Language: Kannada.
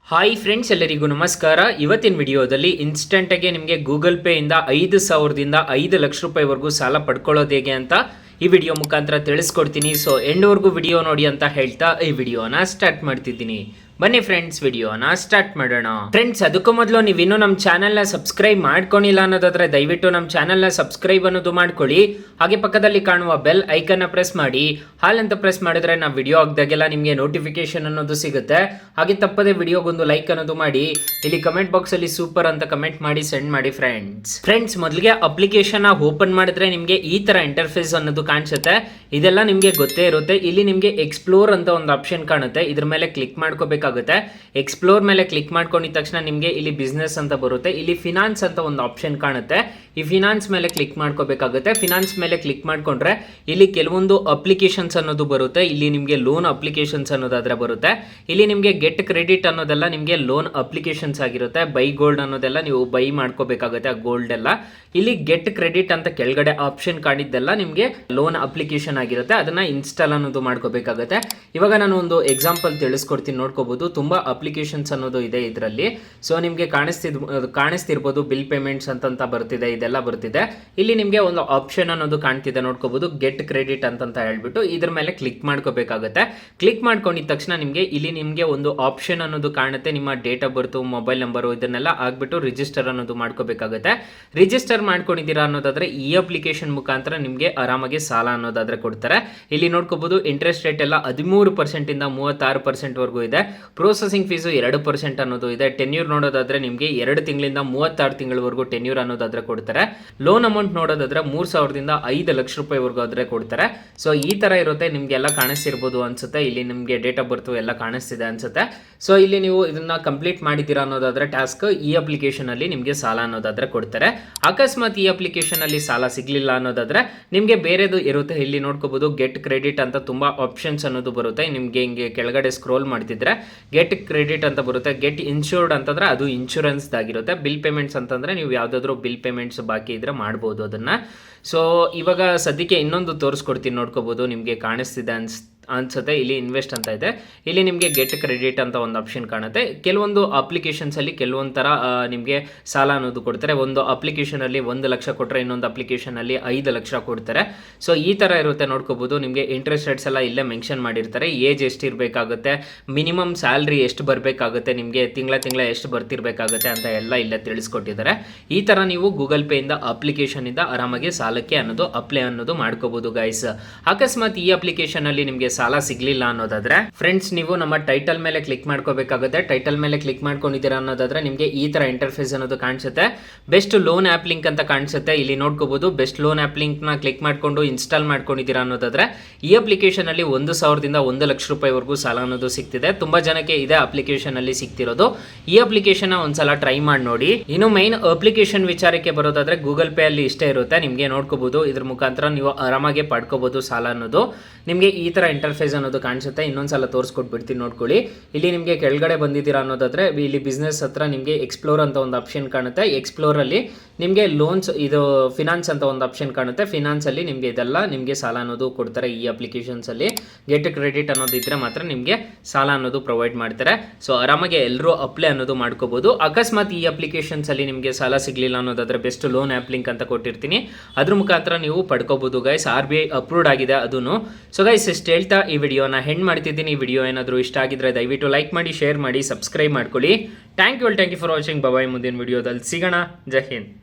ಹಾಯ್ ಫ್ರೆಂಡ್ಸ್, ಎಲ್ಲರಿಗೂ ನಮಸ್ಕಾರ. ಇವತ್ತಿನ ವಿಡಿಯೋದಲ್ಲಿ ಇನ್ಸ್ಟೆಂಟಾಗಿ ನಿಮಗೆ ಗೂಗಲ್ ಪೇ ಇಂದ 5,000ದಿಂದ 5 ಲಕ್ಷ ರೂಪಾಯಿವರೆಗೂ ಸಾಲ ಪಡ್ಕೊಳ್ಳೋದು ಹೇಗೆ ಅಂತ ಈ ವಿಡಿಯೋ ಮುಖಾಂತರ ತಿಳಿಸ್ಕೊಡ್ತೀನಿ. ಸೊ ಎಂಡ್ವರೆಗೂ ವಿಡಿಯೋ ನೋಡಿ ಅಂತ ಹೇಳ್ತಾ ಈ ವಿಡಿಯೋನ ಸ್ಟಾರ್ಟ್ ಮಾಡ್ತಿದ್ದೀನಿ. ಬನ್ನಿ ಫ್ರೆಂಡ್ಸ್, ವಿಡಿಯೋನ ಸ್ಟಾರ್ಟ್ ಮಾಡೋಣ. ಫ್ರೆಂಡ್ಸ್, ಅದಕ್ಕೂ ಮೊದಲು ನೀವು ಇನ್ನೂ ನಮ್ಮ ಚಾನಲ್ನ ಸಬ್ಸ್ಕ್ರೈಬ್ ಮಾಡ್ಕೊಂಡಿಲ್ಲ ಅನ್ನೋದಾದ್ರೆ ದಯವಿಟ್ಟು ನಮ್ಮ ಚಾನಲ್ನ ಸಬ್ಸ್ಕ್ರೈಬ್ ಅನ್ನೋದು ಮಾಡ್ಕೊಳ್ಳಿ. ಹಾಗೆ ಪಕ್ಕದಲ್ಲಿ ಕಾಣುವ ಬೆಲ್ ಐಕನ್ನ ಪ್ರೆಸ್ ಮಾಡಿ. ಹಾಲ್ ಅಂತ ಪ್ರೆಸ್ ಮಾಡಿದ್ರೆ ನಾವು ವಿಡಿಯೋ ಹಾಕಿದಾಗೆಲ್ಲ ನಿಮಗೆ ನೋಟಿಫಿಕೇಶನ್ ಅನ್ನೋದು ಸಿಗುತ್ತೆ. ಹಾಗೆ ತಪ್ಪದೆ ವಿಡಿಯೋಗೊಂದು ಲೈಕ್ ಅನ್ನೋದು ಮಾಡಿ. ಇಲ್ಲಿ ಕಮೆಂಟ್ ಬಾಕ್ಸ್ ಅಲ್ಲಿ ಸೂಪರ್ ಅಂತ ಕಮೆಂಟ್ ಮಾಡಿ ಸೆಂಡ್ ಮಾಡಿ ಫ್ರೆಂಡ್ಸ್. ಮೊದಲಿಗೆ ಅಪ್ಲಿಕೇಶನ್ ಓಪನ್ ಮಾಡಿದ್ರೆ ನಿಮಗೆ ಈ ತರ ಇಂಟರ್ಫೇಸ್ ಅನ್ನೋದು ಕಾಣಿಸುತ್ತೆ. ಇದೆಲ್ಲ ನಿಮಗೆ ಗೊತ್ತೇ ಇರುತ್ತೆ. ಇಲ್ಲಿ ನಿಮಗೆ ಎಕ್ಸ್ಪ್ಲೋರ್ ಅಂತ ಒಂದು ಆಪ್ಷನ್ ಕಾಣುತ್ತೆ. ಇದ್ರ ಮೇಲೆ ಕ್ಲಿಕ್ ಮಾಡ್ಕೋಬೇಕಾಗುತ್ತೆ. ಎಕ್ಸ್ಪ್ಲೋರ್ ಮೇಲೆ ಕ್ಲಿಕ್ ಮಾಡ್ಕೊಂಡಿದ ತಕ್ಷಣ ನಿಮಗೆ ಇಲ್ಲಿ ಬಿಸ್ನೆಸ್ ಅಂತ ಬರುತ್ತೆ. ಇಲ್ಲಿ ಫಿನಾನ್ಸ್ ಅಂತ ಒಂದು ಆಪ್ಷನ್ ಕಾಣುತ್ತೆ. ಈ ಫಿನಾನ್ಸ್ ಮೇಲೆ ಕ್ಲಿಕ್ ಮಾಡ್ಕೋಬೇಕಾಗುತ್ತೆ. ಫಿನಾನ್ಸ್ ಮೇಲೆ ಕ್ಲಿಕ್ ಮಾಡ್ಕೊಂಡ್ರೆ ಇಲ್ಲಿ ಕೆಲವೊಂದು ಅಪ್ಲಿಕೇಶನ್ಸ್ ಅನ್ನೋದು ಬರುತ್ತೆ. ಇಲ್ಲಿ ನಿಮಗೆ ಲೋನ್ ಅಪ್ಲಿಕೇಶನ್ಸ್ ಅನ್ನೋದಾದ್ರೆ ಬರುತ್ತೆ. ಇಲ್ಲಿ ನಿಮಗೆ ಗೆಟ್ ಕ್ರೆಡಿಟ್ ಅನ್ನೋದೆಲ್ಲ ನಿಮಗೆ ಲೋನ್ ಅಪ್ಲಿಕೇಶನ್ಸ್ ಆಗಿರುತ್ತೆ. ಬೈ ಗೋಲ್ಡ್ ಅನ್ನೋದೆಲ್ಲ ನೀವು ಬೈ ಮಾಡ್ಕೋಬೇಕಾಗುತ್ತೆ. ಆ ಗೋಲ್ಡ್ ಎಲ್ಲ ಇಲ್ಲಿ ಗೆಟ್ ಕ್ರೆಡಿಟ್ ಅಂತ ಕೆಳಗಡೆ ಆಪ್ಷನ್ ಕಾಣಿದ್ದೆಲ್ಲ ನಿಮಗೆ ಲೋನ್ ಅಪ್ಲಿಕೇಶನ್ ಆಗಿರುತ್ತೆ. ಅದನ್ನ ಇನ್ಸ್ಟಾಲ್ ಅನ್ನೋದು ಮಾಡ್ಕೋಬೇಕಾಗುತ್ತೆ. ಇವಾಗ ನಾನು ಒಂದು ಎಕ್ಸಾಂಪಲ್ ತಿಳಿಸ್ಕೊಡ್ತೀನಿ, ನೋಡ್ಕೋಬಹುದು. ತುಂಬಾ ಅಪ್ಲಿಕೇಶನ್ಸ್ ಅನ್ನೋದು ಇದೆ ಇದರಲ್ಲಿ. ಸೊ ನಿಮಗೆ ಕಾಣಿಸ್ತಿರ್ಬೋದು ಬಿಲ್ ಪೇಮೆಂಟ್ಸ್ ಅಂತ ಬರ್ತಿದೆ, ಇದೆಲ್ಲ ಬರ್ತಿದೆ. ಇಲ್ಲಿ ನಿಮಗೆ ಒಂದು ಆಪ್ಷನ್ ಅನ್ನೋದು ಕಾಣ್ತಿದೆ, ನೋಡ್ಕೋಬಹುದು, ಗೆಟ್ ಕ್ರೆಡಿಟ್ ಅಂತ ಹೇಳ್ಬಿಟ್ಟು ಇದ್ರ ಮೇಲೆ ಕ್ಲಿಕ್ ಮಾಡ್ಕೋಬೇಕಾಗುತ್ತೆ. ಕ್ಲಿಕ್ ಮಾಡ್ಕೊಂಡಿದ ತಕ್ಷಣ ನಿಮಗೆ ಇಲ್ಲಿ ನಿಮಗೆ ಒಂದು ಆಪ್ಷನ್ ಅನ್ನೋದು ಕಾಣುತ್ತೆ. ನಿಮ್ಮ date of birth, mobile number ಇದನ್ನೆಲ್ಲ ಆಗ್ಬಿಟ್ಟು ರಿಜಿಸ್ಟರ್ ಅನ್ನೋದು ಮಾಡ್ಕೋಬೇಕಾಗುತ್ತೆ. ರಿಜಿಸ್ಟರ್ ಮಾಡ್ಕೊಂಡಿದ್ದೀರಾ ಅನ್ನೋದಾದ್ರೆ ಈ ಅಪ್ಲಿಕೇಶನ್ ಮುಖಾಂತರ ನಿಮಗೆ ಆರಾಮಾಗಿ ಸಾಲ ಅನ್ನೋದಾದ್ರೆ ಕೊಡ್ತಾರೆ. ಇಲ್ಲಿ ನೋಡ್ಕೋಬಹುದು ಇಂಟ್ರೆಸ್ಟ್ ರೇಟ್ ಎಲ್ಲ 13% ಇಂದ 36% ವರೆಗೂ ಇದೆ. ಪ್ರೊಸೆಸಿಂಗ್ ಫೀಸು 2% ಅನ್ನೋದು ಇದೆ. ಟೆನ್ಯೂರ್ ನೋಡೋದಾದ್ರೆ ನಿಮಗೆ 2 ತಿಂಗಳಿಂದ 36 ತಿಂಗಳವರೆಗೂ ಟೆನ್ಯೂರ್ ಅನ್ನೋದಾದ್ರೆ ಕೊಡ್ತಾರೆ. ಲೋನ್ ಅಮೌಂಟ್ ನೋಡೋದಾದ್ರೆ 3,000ದಿಂದ 5 ಲಕ್ಷ ರೂಪಾಯಿವರೆಗೂ ಆದ್ರೆ ಕೊಡ್ತಾರೆ. ಸೊ ಈ ತರ ಇರುತ್ತೆ. ನಿಮ್ಗೆಲ್ಲ ಕಾಣಿಸ್ತಿರ್ಬೋದು ಅನ್ಸುತ್ತೆ. ಇಲ್ಲಿ ನಿಮಗೆ ಡೇಟ್ ಆಫ್ ಬರ್ತ್ ಎಲ್ಲ ಕಾಣಿಸ್ತಿದೆ ಅನ್ಸುತ್ತೆ. ಸೊ ಇಲ್ಲಿ ನೀವು ಇದನ್ನ ಕಂಪ್ಲೀಟ್ ಮಾಡಿದ್ದೀರಾ ಅನ್ನೋದಾದ್ರೆ ಟಾಸ್ಕ್ ಈ ಅಪ್ಲಿಕೇಶನ್ ಅಲ್ಲಿ ನಿಮಗೆ ಸಾಲ ಅನ್ನೋದಾದ್ರೆ ಕೊಡ್ತಾರೆ. ಅಕಸ್ಮಾತ್ ಈ ಅಪ್ಲಿಕೇಶನ್ ಅಲ್ಲಿ ಸಾಲ ಸಿಗ್ಲಿಲ್ಲ ಅನ್ನೋದಾದ್ರೆ ನಿಮಗೆ ಬೇರೆದು ಇರುತ್ತೆ. ಇಲ್ಲಿ ನೋಡ್ಕೋಬಹುದು ಗೆಟ್ ಕ್ರೆಡಿಟ್ ಅಂತ ತುಂಬಾ ಆಪ್ಷನ್ಸ್ ಅನ್ನೋದು ಬರುತ್ತೆ. ನಿಮ್ಗೆ ಹಿಂಗೆ ಕೆಳಗಡೆ ಸ್ಕ್ರೋಲ್ ಮಾಡ್ತಿದ್ರೆ ಗೆಟ್ ಕ್ರೆಡಿಟ್ ಅಂತ ಬರುತ್ತೆ. ಗೆಟ್ ಇನ್ಶೂರ್ಡ್ ಅಂತಂದ್ರೆ ಅದು ಇನ್ಶೂರೆನ್ಸ್ ಆಗಿರುತ್ತೆ. ಬಿಲ್ ಪೇಮೆಂಟ್ಸ್ ಅಂತಂದ್ರೆ ನೀವು ಯಾವ್ದಾದ್ರು ಬಿಲ್ ಪೇಮೆಂಟ್ಸ್ ಬಾಕಿ ಇದ್ರೆ ಮಾಡ್ಬೋದು ಅದನ್ನ. ಸೊ ಇವಾಗ ಸದ್ಯಕ್ಕೆ ಇನ್ನೊಂದು ತೋರಿಸ್ಕೊಡ್ತೀನಿ, ನೋಡ್ಕೋಬಹುದು. ನಿಮ್ಗೆ ಕಾಣಿಸ್ತಿದೆ ಅನ್ಸುತ್ತೆ. ಇಲ್ಲಿ ಇನ್ವೆಸ್ಟ್ ಅಂತ ಇದೆ. ಇಲ್ಲಿ ನಿಮಗೆ ಗೆಟ್ ಕ್ರೆಡಿಟ್ ಅಂತ ಒಂದು ಆಪ್ಷನ್ ಕಾಣುತ್ತೆ. ಕೆಲವೊಂದು ಅಪ್ಲಿಕೇಶನ್ಸ್ ಅಲ್ಲಿ ಕೆಲವೊಂದು ತರ ನಿಮಗೆ ಸಾಲ ಅನ್ನೋದು ಕೊಡ್ತಾರೆ. ಒಂದು ಅಪ್ಲಿಕೇಶನ್ ಅಲ್ಲಿ 1 ಲಕ್ಷ ಕೊಟ್ಟರೆ ಇನ್ನೊಂದು ಅಪ್ಲಿಕೇಶನ್ ಅಲ್ಲಿ 5 ಲಕ್ಷ ಕೊಡ್ತಾರೆ. ಸೊ ಈ ತರ ಇರುತ್ತೆ, ನೋಡ್ಕೋಬಹುದು. ನಿಮಗೆ ಇಂಟ್ರೆಸ್ಟ್ ರೇಟ್ಸ್ ಎಲ್ಲ ಇಲ್ಲೇ ಮೆನ್ಷನ್ ಮಾಡಿರ್ತಾರೆ. ಏಜ್ ಎಷ್ಟು ಇರಬೇಕಾಗುತ್ತೆ, ಮಿನಿಮಮ್ ಸ್ಯಾಲ್ರಿ ಎಷ್ಟು ಬರಬೇಕಾಗುತ್ತೆ, ನಿಮಗೆ ತಿಂಗಳ ಎಷ್ಟು ಬರ್ತಿರ್ಬೇಕಾಗುತ್ತೆ ಅಂತ ಎಲ್ಲ ಇಲ್ಲೇ ತಿಳಿಸ್ಕೊಟ್ಟಿದ್ದಾರೆ. ಈ ತರ ನೀವು ಗೂಗಲ್ ಪೇ ಇಂದ ಅಪ್ಲಿಕೇಶನ್ ಇಂದ ಆರಾಮಾಗಿ ಸಾಲಕ್ಕೆ ಅನ್ನೋದು ಅಪ್ಲೈ ಅನ್ನೋದು ಮಾಡ್ಕೋಬಹುದು ಗೈಸ್. ಅಕಸ್ಮಾತ್ ಈ ಅಪ್ಲಿಕೇಶನ್ ಅಲ್ಲಿ ನಿಮಗೆ ಸಾಲ ಸಿಗ್ಲಿಲ್ಲ ಅನ್ನೋದಾದ್ರೆ ಫ್ರೆಂಡ್ಸ್, ನೀವು ನಮ್ಮ ಟೈಟಲ್ ಮೇಲೆ ಕ್ಲಿಕ್ ಮಾಡ್ಕೋಬೇಕಾಗುತ್ತೆ. ಟೈಟಲ್ ಮೇಲೆ ಕ್ಲಿಕ್ ಮಾಡ್ಕೊಂಡಿದ್ದೀರಾ ಅನ್ನೋದಾದ್ರೆ ನಿಮಗೆ ಈ ತರ ಇಂಟರ್ಫೇಸ್ ಅನ್ನೋದು ಕಾಣಿಸುತ್ತೆ. ಬೆಸ್ಟ್ ಲೋನ್ ಆಪ್ ಲಿಂಕ್ ಅಂತ ಕಾಣಿಸುತ್ತೆ. ಇಲ್ಲಿ ನೋಡ್ಕೋಬಹುದು ಬೆಸ್ಟ್ ಲೋನ್ ಆಪ್ ಲಿಂಕ್ ನ ಕ್ಲಿಕ್ ಮಾಡ್ಕೊಂಡು ಇನ್ಸ್ಟಾಲ್ ಮಾಡ್ಕೊಂಡಿದ್ದೀರಾ ಅನ್ನೋದಾದ್ರೆ ಈ ಅಪ್ಲಿಕೇಶನ್ ಅಲ್ಲಿ 1,000ದಿಂದ 1 ಲಕ್ಷ ರೂಪಾಯಿವರೆಗೂ ಸಾಲ ಅನ್ನೋದು ಸಿಗ್ತಿದೆ. ತುಂಬಾ ಜನಕ್ಕೆ ಇದೇ ಅಪ್ಲಿಕೇಶನ್ ಅಲ್ಲಿ ಸಿಗ್ತಿರೋದು. ಈ ಅಪ್ಲಿಕೇಶನ್ ಒಂದ್ಸಲ ಟ್ರೈ ಮಾಡಿ ನೋಡಿ. ಇನ್ನು ಮೈನ್ ಅಪ್ಲಿಕೇಶನ್ ವಿಚಾರಕ್ಕೆ ಬರೋದಾದ್ರೆ ಗೂಗಲ್ ಪೇ ಅಲ್ಲಿ ಇಷ್ಟೇ ಇರುತ್ತೆ. ನಿಮ್ಗೆ ನೋಡ್ಕೋಬಹುದು ಇದ್ರ ಮುಖಾಂತರ ನೀವು ಆರಾಮಾಗಿ ಪಡ್ಕೋಬಹುದು ಸಾಲ ಅನ್ನೋದು. ನಿಮಗೆ ಈ ತರ ಇಂಟರ್ಫೇಸ್ ಅನ್ನೋದು ಕಾಣಿಸುತ್ತೆ. ಇನ್ನೊಂದ್ಸಲ ತೋರಿಸ್ಕೊಟ್ಬಿಡ್ತೀನಿ, ನೋಡ್ಕೊಳ್ಳಿ. ಇಲ್ಲಿ ನಿಮಗೆ ಕೆಳಗಡೆ ಬಂದಿದ್ದೀರಾ ಅನ್ನೋದಾದ್ರೆ ಇಲ್ಲಿ ಬಿಸ್ನೆಸ್ ಹತ್ರ ನಿಮಗೆ ಎಕ್ಸ್ಪ್ಲೋರ್ ಅಂತ ಒಂದು ಆಪ್ಷನ್ ಕಾಣುತ್ತೆ. ಎಕ್ಸ್ಪ್ಲೋರ್ ಅಲ್ಲಿ ನಿಮಗೆ ಲೋನ್ಸ್ ಇದು ಫಿನಾನ್ಸ್ ಅಂತ ಒಂದು ಆಪ್ಷನ್ ಕಾಣುತ್ತೆ. ಫಿನಾನ್ಸ್ ಅಲ್ಲಿ ನಿಮಗೆ ಇದೆಲ್ಲ ನಿಮಗೆ ಸಾಲ ಅನ್ನೋದು ಕೊಡ್ತಾರೆ. ಈ ಅಪ್ಲಿಕೇಶನ್ಸ್ ಅಲ್ಲಿ ಗೆಟ್ ಕ್ರೆಡಿಟ್ ಅನ್ನೋದು ಇದ್ರೆ ಮಾತ್ರ ನಿಮಗೆ ಸಾಲ ಅನ್ನೋದು ಪ್ರೊವೈಡ್ ಮಾಡ್ತಾರೆ. ಸೊ ಆರಾಮಾಗಿ ಎಲ್ಲರೂ ಅಪ್ಲೈ ಅನ್ನೋದು ಮಾಡ್ಕೋಬಹುದು. ಅಕಸ್ಮಾತ್ ಈ ಅಪ್ಲಿಕೇಶನ್ಸ್ ಅಲ್ಲಿ ನಿಮಗೆ ಸಾಲ ಸಿಗ್ಲಿಲ್ಲ ಅನ್ನೋದಾದ್ರೆ ಬೆಸ್ಟ್ ಲೋನ್ ಆಪ್ ಲಿಂಕ್ ಅಂತ ಕೊಟ್ಟಿರ್ತೀನಿ, ಅದ್ರ ಮುಖಾಂತರ ನೀವು ಪಡ್ಕೋಬಹುದು ಗೈಸ್. RBI ಅಪ್ರೂವ್ಡ್ ಆಗಿದೆ ಅದನ್ನು. ಸೊ ಗೈಸ್ ಇಷ್ಟು ಹೇಳ್ತಾ ಈ ವಿಡಿಯೋನ ಹೆಂಡ್ ಮಾಡ್ತಿದ್ದೀನಿ. ಈ ವಿಡಿಯೋ ಏನಾದರೂ ಇಷ್ಟ ಆಗಿದ್ರೆ ದಯವಿಟ್ಟು ಲೈಕ್ ಮಾಡಿ, ಶೇರ್ ಮಾಡಿ, ಸಬ್ಸ್ಕ್ರೈಬ್ ಮಾಡ್ಕೊಳ್ಳಿ. Thank you for watching. Bye. ಮುಂದಿನ ವಿಡಿಯೋದಲ್ಲಿ ಸಿಗೋಣ. ಜೈ ಹಿಂದ್.